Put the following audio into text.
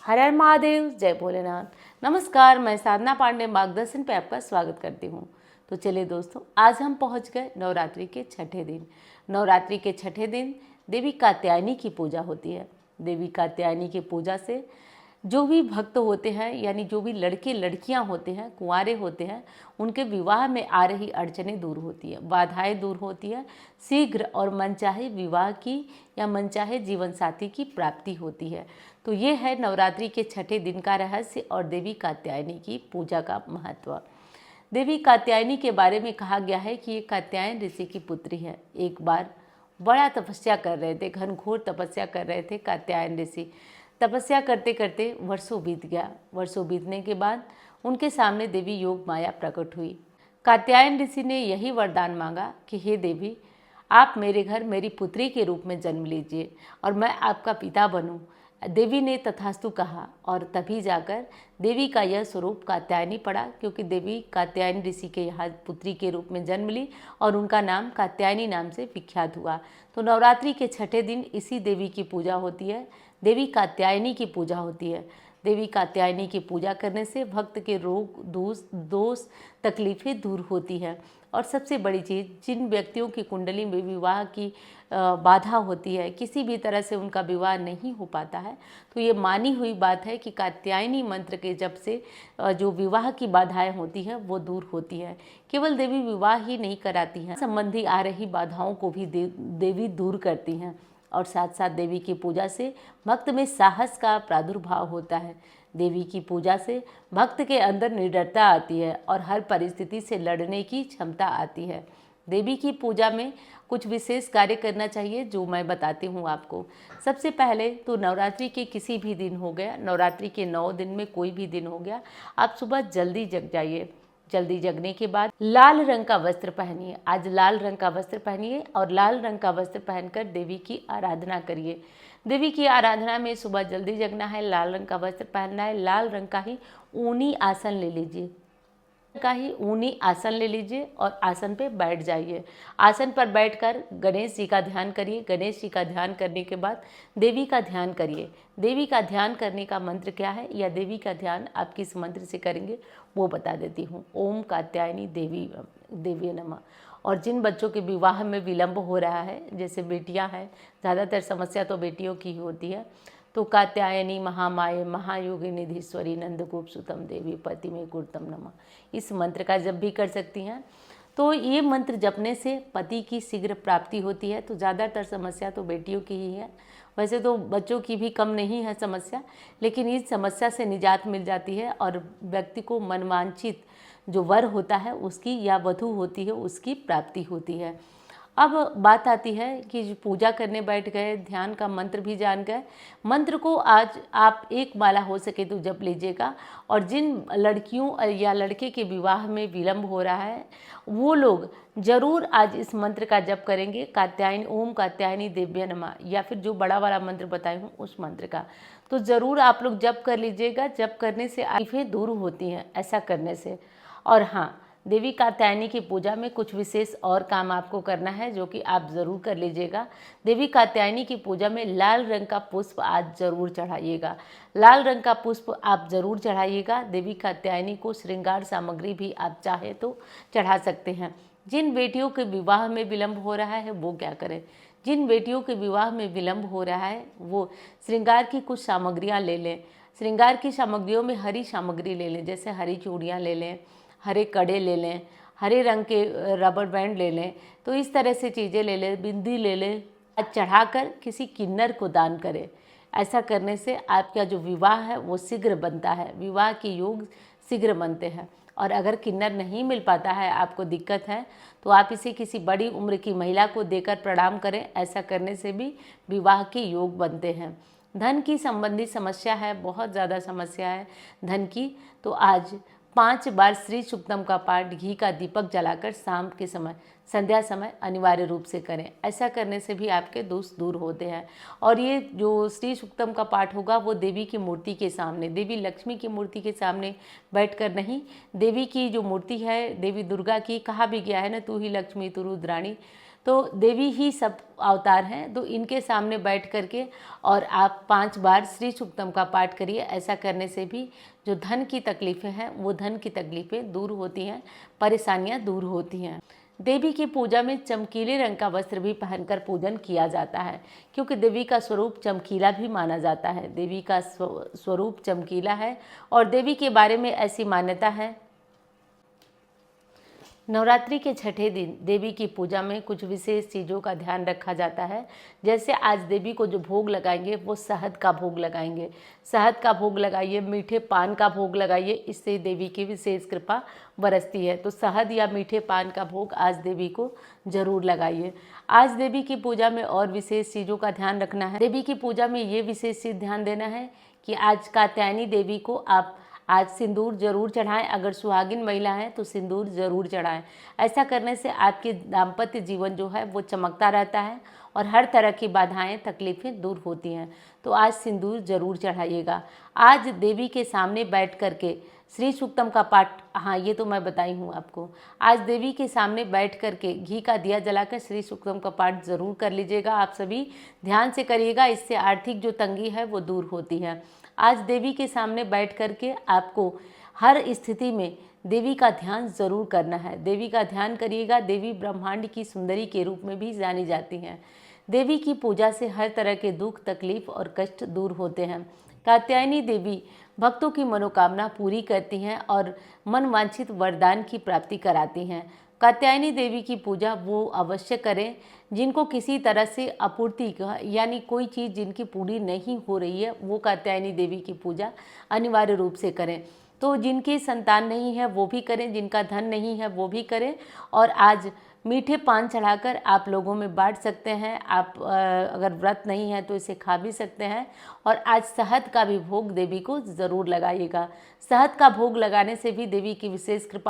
हर हर महादेव, जय भोलेनाथ। नमस्कार, मैं साधना पांडे मार्गदर्शन पे आपका स्वागत करती हूँ। तो चलिए दोस्तों, आज हम पहुँच गए नवरात्रि के छठे दिन। नवरात्रि के छठे दिन देवी कात्यायनी की पूजा होती है। देवी कात्यायनी की पूजा से जो भी भक्त होते हैं, यानी जो भी लड़के लड़कियां होते हैं, कुंवारे होते हैं, उनके विवाह में आ रही अड़चनें दूर होती है, बाधाएं दूर होती है, शीघ्र और मनचाहे विवाह की या मनचाहे जीवन साथी की प्राप्ति होती है। तो ये है नवरात्रि के छठे दिन का रहस्य और देवी कात्यायनी की पूजा का महत्व। देवी कात्यायनी के बारे में कहा गया है कि ये कात्यायन ऋषि की पुत्री है। एक बार बड़ा तपस्या कर रहे थे, घनघोर तपस्या कर रहे थे कात्यायन ऋषि। तपस्या करते करते वर्षों बीत गया। वर्षों बीतने के बाद उनके सामने देवी योग माया प्रकट हुई। कात्यायन ऋषि ने यही वरदान मांगा कि हे देवी, आप मेरे घर मेरी पुत्री के रूप में जन्म लीजिए और मैं आपका पिता बनूं। देवी ने तथास्तु कहा और तभी जाकर देवी का यह स्वरूप कात्यायनी पड़ा, क्योंकि देवी कात्यायन ऋषि के यहाँ पुत्री के रूप में जन्म ली और उनका नाम कात्यायनी नाम से विख्यात हुआ। तो नवरात्रि के छठे दिन इसी देवी की पूजा होती है, देवी कात्यायनी की पूजा होती है। देवी कात्यायनी की पूजा करने से भक्त के रोग दोष तकलीफ़ें दूर होती है। और सबसे बड़ी चीज़, जिन व्यक्तियों की कुंडली में विवाह की बाधा होती है, किसी भी तरह से उनका विवाह नहीं हो पाता है, तो ये मानी हुई बात है कि कात्यायनी मंत्र के जप से जो विवाह की बाधाएं होती हैं वो दूर होती है। केवल देवी विवाह ही नहीं कराती हैं, संबंधी आ रही बाधाओं को भी देवी दूर करती हैं। और साथ साथ देवी की पूजा से भक्त में साहस का प्रादुर्भाव होता है। देवी की पूजा से भक्त के अंदर निडरता आती है और हर परिस्थिति से लड़ने की क्षमता आती है। देवी की पूजा में कुछ विशेष कार्य करना चाहिए, जो मैं बताती हूँ आपको। सबसे पहले तो नवरात्रि के किसी भी दिन हो गया, नवरात्रि के 9 दिन में कोई भी दिन हो गया, आप सुबह जल्दी जग जाइए। जल्दी जगने के बाद लाल रंग का वस्त्र पहनिए। आज लाल रंग का वस्त्र पहनिए और लाल रंग का वस्त्र पहनकर देवी की आराधना करिए। देवी की आराधना में सुबह जल्दी जगना है, लाल रंग का वस्त्र पहनना है, लाल रंग का ही ऊनी आसन ले लीजिए और आसन पे बैठ जाइए। आसन पर बैठकर गणेश जी का ध्यान करिए। गणेश जी का ध्यान करने के बाद देवी का ध्यान करिए। देवी का ध्यान करने का मंत्र क्या है या देवी का ध्यान आप किस मंत्र से करेंगे वो बता देती हूँ। ओम कात्यायनी देवी नमः। और जिन बच्चों के विवाह में विलंब हो रहा है, जैसे बेटियां हैं, ज़्यादातर समस्या तो बेटियों की ही होती है, तो कात्यायनी महामाये महायोगिनिधीश्वरी नंदगोप सुतम देवी पति में गुरुतम नमः, इस मंत्र का जप भी कर सकती हैं। तो ये मंत्र जपने से पति की शीघ्र प्राप्ति होती है। तो ज़्यादातर समस्या तो बेटियों की ही है, वैसे तो बच्चों की भी कम नहीं है समस्या, लेकिन इस समस्या से निजात मिल जाती है और व्यक्ति को मनवांछित जो वर होता है उसकी या वधू होती है उसकी प्राप्ति होती है। अब बात आती है कि पूजा करने बैठ गए, ध्यान का मंत्र भी जान गए। मंत्र को आज आप एक माला हो सके तो जप लीजिएगा। और जिन लड़कियों या लड़के के विवाह में विलंब हो रहा है, वो लोग जरूर आज इस मंत्र का जप करेंगे, कात्यायनी ओम कात्यायनी देव्य नमः, या फिर जो बड़ा वाला मंत्र बताई हूँ उस मंत्र का तो ज़रूर आप लोग जप कर लीजिएगा। जप करने से तकलीफें दूर होती हैं, ऐसा करने से। और हाँ, देवी कात्यायनी की पूजा में कुछ विशेष और काम आपको करना है, जो कि आप ज़रूर कर लीजिएगा। देवी कात्यायनी की पूजा में लाल रंग का पुष्प आज ज़रूर चढ़ाइएगा। लाल रंग का पुष्प आप ज़रूर चढ़ाइएगा। देवी कात्यायनी को श्रृंगार सामग्री भी आप चाहे तो चढ़ा सकते हैं। जिन बेटियों के विवाह में विलंब हो रहा है वो क्या करें? जिन बेटियों के विवाह में विलंब हो रहा है वो श्रृंगार की कुछ सामग्रियाँ ले लें। श्रृंगार की सामग्रियों में हरी सामग्री ले लें, जैसे हरी चूड़ियाँ ले लें, हरे कड़े ले लें, हरे रंग के रबर बैंड ले लें। तो इस तरह से चीज़ें ले लें, बिंदी ले लें, चढ़ाकर किसी किन्नर को दान करें। ऐसा करने से आपका जो विवाह है वो शीघ्र बनता है, विवाह के योग शीघ्र बनते हैं। और अगर किन्नर नहीं मिल पाता है, आपको दिक्कत है, तो आप इसे किसी बड़ी उम्र की महिला को देकर प्रणाम करें। ऐसा करने से भी विवाह के योग बनते हैं। धन की संबंधी समस्या है, बहुत ज़्यादा समस्या है धन की, तो आज 5 बार श्री सूक्तम का पाठ घी का दीपक जलाकर शाम के समय, संध्या समय अनिवार्य रूप से करें। ऐसा करने से भी आपके दोष दूर होते हैं। और ये जो श्री सूक्तम का पाठ होगा वो देवी की मूर्ति के सामने, देवी लक्ष्मी की मूर्ति के सामने बैठकर नहीं, देवी की जो मूर्ति है देवी दुर्गा की, कहा भी गया है ना, तू ही लक्ष्मी तू रुद्राणी, तो देवी ही सब अवतार हैं, तो इनके सामने बैठ करके और आप 5 बार श्री सूक्तम का पाठ करिए। ऐसा करने से भी जो धन की तकलीफ़ें हैं वो धन की तकलीफ़ें दूर होती हैं, परेशानियां दूर होती हैं। देवी की पूजा में चमकीले रंग का वस्त्र भी पहनकर पूजन किया जाता है, क्योंकि देवी का स्वरूप चमकीला भी माना जाता है। देवी का स्वरूप चमकीला है और देवी के बारे में ऐसी मान्यता है। नवरात्रि के छठे दिन देवी की पूजा में कुछ विशेष चीज़ों का ध्यान रखा जाता है। जैसे आज देवी को जो भोग लगाएंगे वो शहद का भोग लगाएंगे। शहद का भोग लगाइए, मीठे पान का भोग लगाइए, इससे देवी की विशेष कृपा बरसती है। तो शहद या मीठे पान का भोग आज देवी को जरूर लगाइए। आज देवी की पूजा में और विशेष चीज़ों का ध्यान रखना है। देवी की पूजा में ये विशेष चीज़ ध्यान देना है कि आज कात्यायनी देवी को आप आज सिंदूर जरूर चढ़ाएं। अगर सुहागिन महिला है तो सिंदूर जरूर चढ़ाएं। ऐसा करने से आपके दाम्पत्य जीवन जो है वो चमकता रहता है और हर तरह की बाधाएं तकलीफ़ें दूर होती हैं। तो आज सिंदूर जरूर चढ़ाइएगा। आज देवी के सामने बैठ करके श्री सूक्तम का पाठ, हाँ ये तो मैं बताई हूँ आपको। आज देवी के सामने बैठ करके घी का दिया जलाकर श्री सूक्तम का पाठ ज़रूर कर लीजिएगा। आप सभी ध्यान से करिएगा, इससे आर्थिक जो तंगी है वो दूर होती है। आज देवी के सामने बैठ करके आपको हर स्थिति में देवी का ध्यान ज़रूर करना है। देवी का ध्यान करिएगा। देवी ब्रह्मांड की सुंदरी के रूप में भी जानी जाती हैं। देवी की पूजा से हर तरह के दुख, तकलीफ और कष्ट दूर होते हैं। कात्यायनी देवी भक्तों की मनोकामना पूरी करती हैं और मनवांछित वरदान की प्राप्ति कराती हैं। कात्यायनी देवी की पूजा वो अवश्य करें जिनको किसी तरह से आपूर्ति का यानी कोई चीज़ जिनकी पूरी नहीं हो रही है, वो कात्यायनी देवी की पूजा अनिवार्य रूप से करें। तो जिनकी संतान नहीं है वो भी करें, जिनका धन नहीं है वो भी करें। और आज मीठे पान चढ़ाकर आप लोगों में बांट सकते हैं। आप अगर व्रत नहीं है तो इसे खा भी सकते हैं। और आज शहद का भी भोग देवी को ज़रूर लगाइएगा। शहद का भोग लगाने से भी देवी की विशेष कृपा